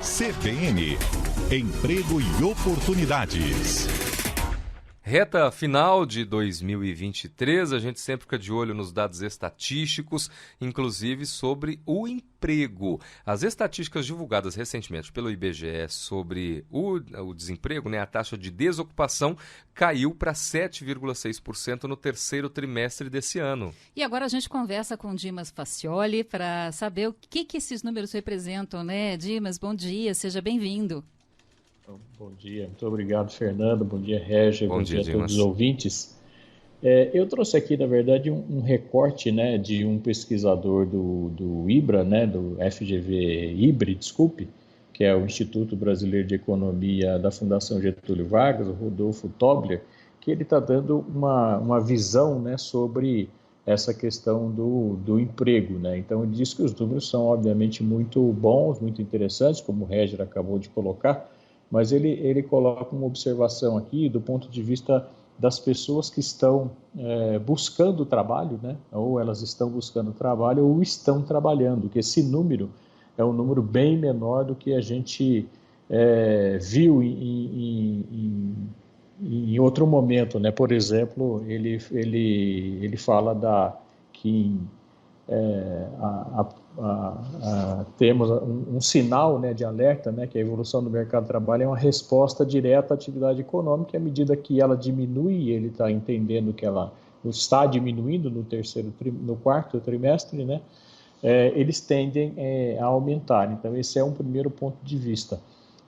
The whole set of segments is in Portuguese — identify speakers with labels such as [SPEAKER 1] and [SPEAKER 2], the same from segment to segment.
[SPEAKER 1] CBN, Emprego e Oportunidades.
[SPEAKER 2] Reta final de 2023, a gente sempre fica de olho nos dados estatísticos, inclusive sobre o emprego. As estatísticas divulgadas recentemente pelo IBGE sobre o desemprego, a taxa de desocupação caiu para 7,6% no terceiro trimestre desse ano.
[SPEAKER 3] E agora a gente conversa com Dimas Faccioli para saber o que esses números representam, né? Dimas, bom dia, seja bem-vindo.
[SPEAKER 4] Bom dia, muito obrigado, Fernando. Bom dia, Régio. Bom dia a todos os ouvintes. Eu trouxe aqui, na verdade, um recorte, né, de um pesquisador do IBRA, né, do FGV-IBRE, que é o Instituto Brasileiro de Economia da Fundação Getúlio Vargas, o Rodolfo Tobler, que ele está dando uma visão, né, sobre essa questão do emprego, né? Então, ele diz que os números são, obviamente, muito bons, muito interessantes, como o Régio acabou de colocar, mas ele coloca uma observação aqui do ponto de vista das pessoas que estão buscando trabalho, né? Ou elas estão buscando trabalho ou estão trabalhando, que esse número é um número bem menor do que a gente viu em outro momento, né? Por exemplo, ele fala que temos um sinal, né, de alerta, né, que a evolução do mercado de trabalho é uma resposta direta à atividade econômica, e à medida que ela diminui, ele está entendendo que ela está diminuindo no quarto trimestre, né, eles tendem a aumentar. Então, esse é um primeiro ponto de vista.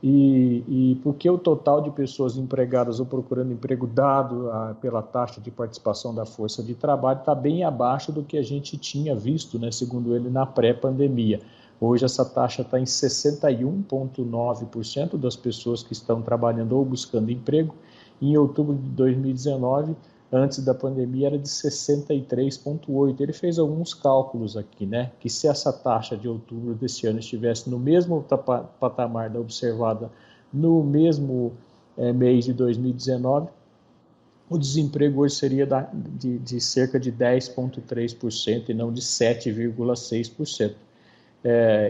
[SPEAKER 4] E porque o total de pessoas empregadas ou procurando emprego dado pela taxa de participação da força de trabalho está bem abaixo do que a gente tinha visto, né, segundo ele, na pré-pandemia. Hoje essa taxa está em 61,9% das pessoas que estão trabalhando ou buscando emprego. Em outubro de 2019, antes da pandemia, era de 63,8%. Ele fez alguns cálculos aqui, né? Que se essa taxa de outubro desse ano estivesse no mesmo patamar da observada no mesmo mês de 2019, o desemprego hoje seria de cerca de 10,3% e não de 7,6%.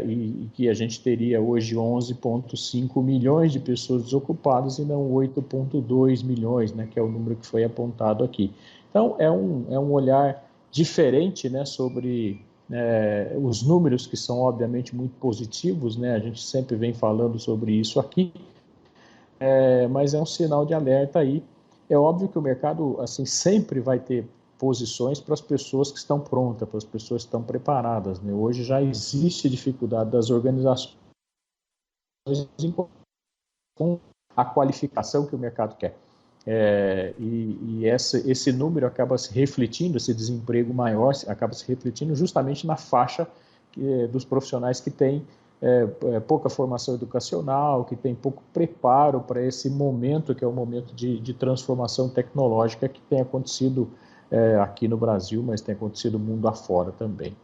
[SPEAKER 4] E que a gente teria hoje 11,5 milhões de pessoas desocupadas e não 8,2 milhões, né, que é o número que foi apontado aqui. Então, é um olhar diferente, né, sobre os números, que são obviamente muito positivos, né, a gente sempre vem falando sobre isso aqui, mas é um sinal de alerta aí. É óbvio que o mercado assim, sempre vai ter posições para as pessoas que estão prontas, para as pessoas que estão preparadas, né? Hoje já existe dificuldade das organizações com a qualificação que o mercado quer. Esse número acaba se refletindo, esse desemprego maior acaba se refletindo justamente na faixa dos profissionais que têm pouca formação educacional, que tem pouco preparo para esse momento, que é o momento de transformação tecnológica que tem acontecido aqui no Brasil, mas tem acontecido mundo afora também.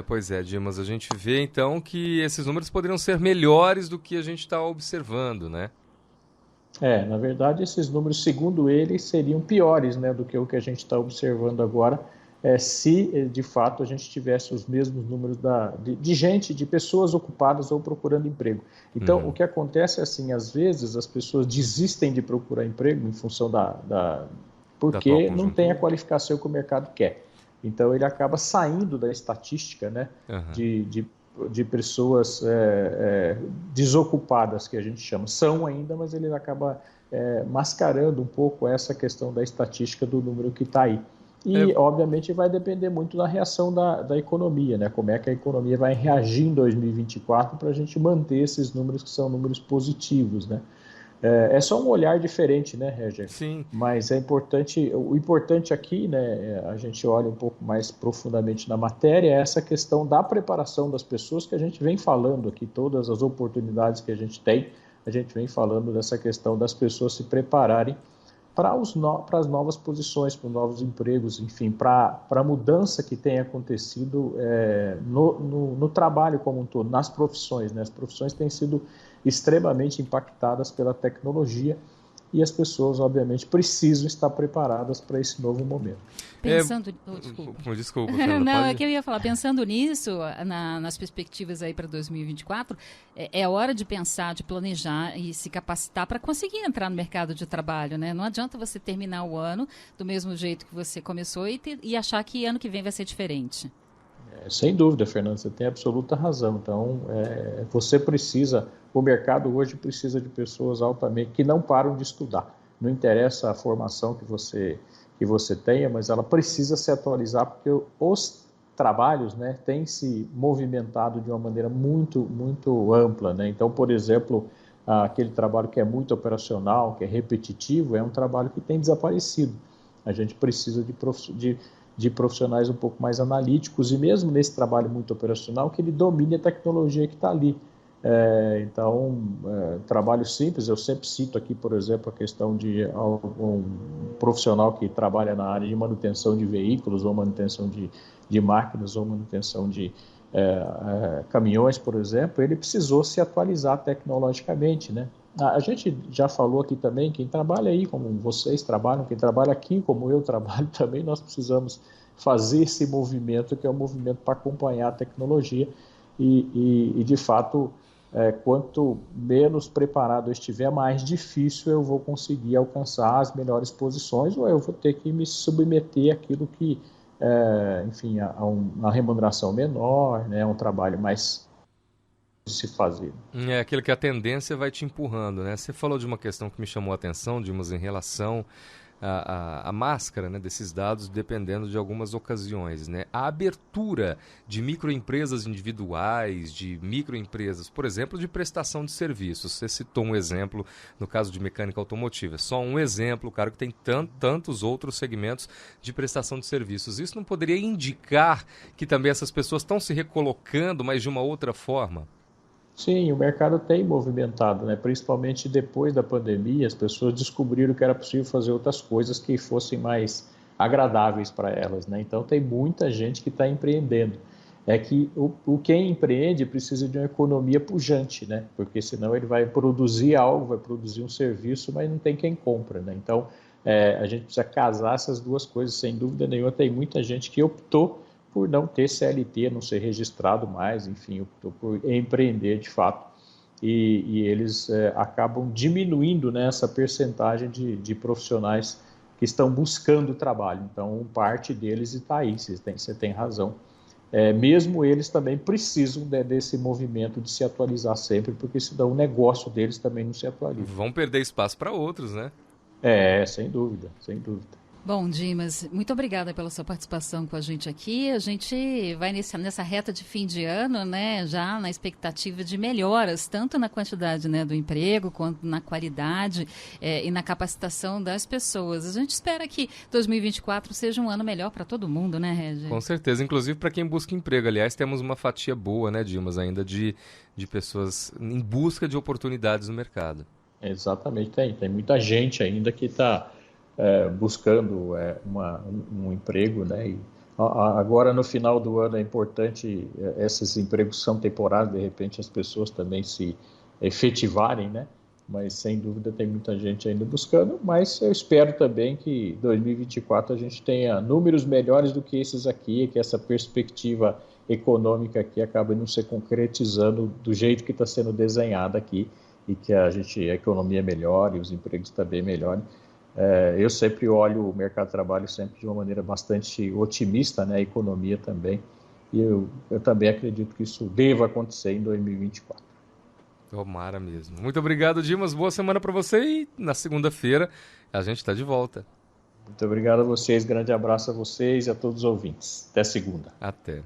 [SPEAKER 2] Pois é, Dimas, a gente vê então que esses números poderiam ser melhores do que a gente está observando, né?
[SPEAKER 4] Na verdade, esses números, segundo ele, seriam piores, né, do que o que a gente está observando agora, se de fato a gente tivesse os mesmos números de pessoas ocupadas ou procurando emprego. Então, o que acontece é assim, às vezes as pessoas desistem de procurar emprego em função porque não tem a qualificação que o mercado quer. Então, ele acaba saindo da estatística, né, de pessoas desocupadas, que a gente chama. São ainda, mas ele acaba mascarando um pouco essa questão da estatística do número que está aí. E, obviamente, vai depender muito da reação da economia, né? Como é que a economia vai reagir em 2024 para a gente manter esses números que são números positivos, né? É só um olhar diferente, né, Reger?
[SPEAKER 2] Sim.
[SPEAKER 4] Mas o importante aqui, né, a gente olha um pouco mais profundamente na matéria, é essa questão da preparação das pessoas que a gente vem falando aqui, todas as oportunidades que a gente tem, a gente vem falando dessa questão das pessoas se prepararem para as novas posições, para os novos empregos, enfim, para a mudança que tem acontecido no trabalho como um todo, nas profissões, né? As profissões têm sido extremamente impactadas pela tecnologia e as pessoas, obviamente, precisam estar preparadas para esse novo momento.
[SPEAKER 3] Pensando...
[SPEAKER 2] Desculpa, Fernanda,
[SPEAKER 3] não,
[SPEAKER 2] pode...
[SPEAKER 3] é que eu ia falar, pensando nisso, nas perspectivas aí para 2024, é hora de pensar, de planejar e se capacitar para conseguir entrar no mercado de trabalho, né? Não adianta você terminar o ano do mesmo jeito que você começou e achar que ano que vem vai ser diferente.
[SPEAKER 4] Sem dúvida, Fernanda, você tem absoluta razão. Então, você precisa, o mercado hoje precisa de pessoas altamente que não param de estudar. Não interessa a formação que você tenha, mas ela precisa se atualizar, porque os trabalhos, né, têm se movimentado de uma maneira muito, muito ampla, né? Então, por exemplo, aquele trabalho que é muito operacional, que é repetitivo, é um trabalho que tem desaparecido. A gente precisa de profissionais um pouco mais analíticos e mesmo nesse trabalho muito operacional que ele domine a tecnologia que está ali. Trabalho simples, eu sempre cito aqui, por exemplo, a questão de um profissional que trabalha na área de manutenção de veículos ou manutenção de máquinas ou manutenção de caminhões, por exemplo, ele precisou se atualizar tecnologicamente, né? A gente já falou aqui também, quem trabalha aí, como vocês trabalham, quem trabalha aqui, como eu trabalho também, nós precisamos fazer esse movimento, que é um movimento para acompanhar a tecnologia e de fato, quanto menos preparado eu estiver, mais difícil eu vou conseguir alcançar as melhores posições ou eu vou ter que me submeter àquilo que, enfim, a uma remuneração menor, né, um trabalho mais de se fazer.
[SPEAKER 2] É aquilo que a tendência vai te empurrando, né? Você falou de uma questão que me chamou a atenção, Dimas, em relação à máscara, né, desses dados, dependendo de algumas ocasiões, né? A abertura de microempresas individuais, de microempresas, por exemplo, de prestação de serviços. Você citou um exemplo no caso de mecânica automotiva. É só um exemplo, cara, que tem tantos outros segmentos de prestação de serviços. Isso não poderia indicar que também essas pessoas estão se recolocando, mas de uma outra forma?
[SPEAKER 4] Sim, o mercado tem movimentado, né? Principalmente depois da pandemia, as pessoas descobriram que era possível fazer outras coisas que fossem mais agradáveis para elas, né? Então tem muita gente que está empreendendo. É que quem empreende precisa de uma economia pujante, né? Porque senão ele vai produzir algo, vai produzir um serviço, mas não tem quem compra, né? Então a gente precisa casar essas duas coisas, sem dúvida nenhuma. Tem muita gente que optou por não ter CLT, não ser registrado mais, enfim, optou por empreender de fato. E eles acabam diminuindo, né, essa percentagem de profissionais que estão buscando trabalho. Então, parte deles está aí, você tem razão. Mesmo eles também precisam desse movimento de se atualizar sempre, porque senão o negócio deles também não se atualiza.
[SPEAKER 2] Vão perder espaço para outros, né?
[SPEAKER 4] Sem dúvida, sem dúvida.
[SPEAKER 3] Bom, Dimas, muito obrigada pela sua participação com a gente aqui. A gente vai nessa reta de fim de ano, né, já na expectativa de melhoras, tanto na quantidade, né, do emprego, quanto na qualidade e na capacitação das pessoas. A gente espera que 2024 seja um ano melhor para todo mundo, né, Regi?
[SPEAKER 2] Com certeza, inclusive para quem busca emprego. Aliás, temos uma fatia boa, né, Dimas, ainda de pessoas em busca de oportunidades no mercado.
[SPEAKER 4] Exatamente, tem muita gente ainda que está buscando um emprego, né? E agora no final do ano é importante, esses empregos são temporários, de repente as pessoas também se efetivarem, né? Mas sem dúvida tem muita gente ainda buscando, mas eu espero também que 2024 a gente tenha números melhores do que esses aqui, que essa perspectiva econômica aqui acabe não se concretizando do jeito que está sendo desenhada aqui e que a economia melhore, os empregos também melhorem. Eu sempre olho o mercado de trabalho sempre de uma maneira bastante otimista, né? A economia também. E eu também acredito que isso deva acontecer em 2024.
[SPEAKER 2] Tomara mesmo. Muito obrigado, Dimas. Boa semana para você e na segunda-feira a gente está de volta.
[SPEAKER 4] Muito obrigado a vocês. Grande abraço a vocês e a todos os ouvintes. Até segunda.
[SPEAKER 2] Até.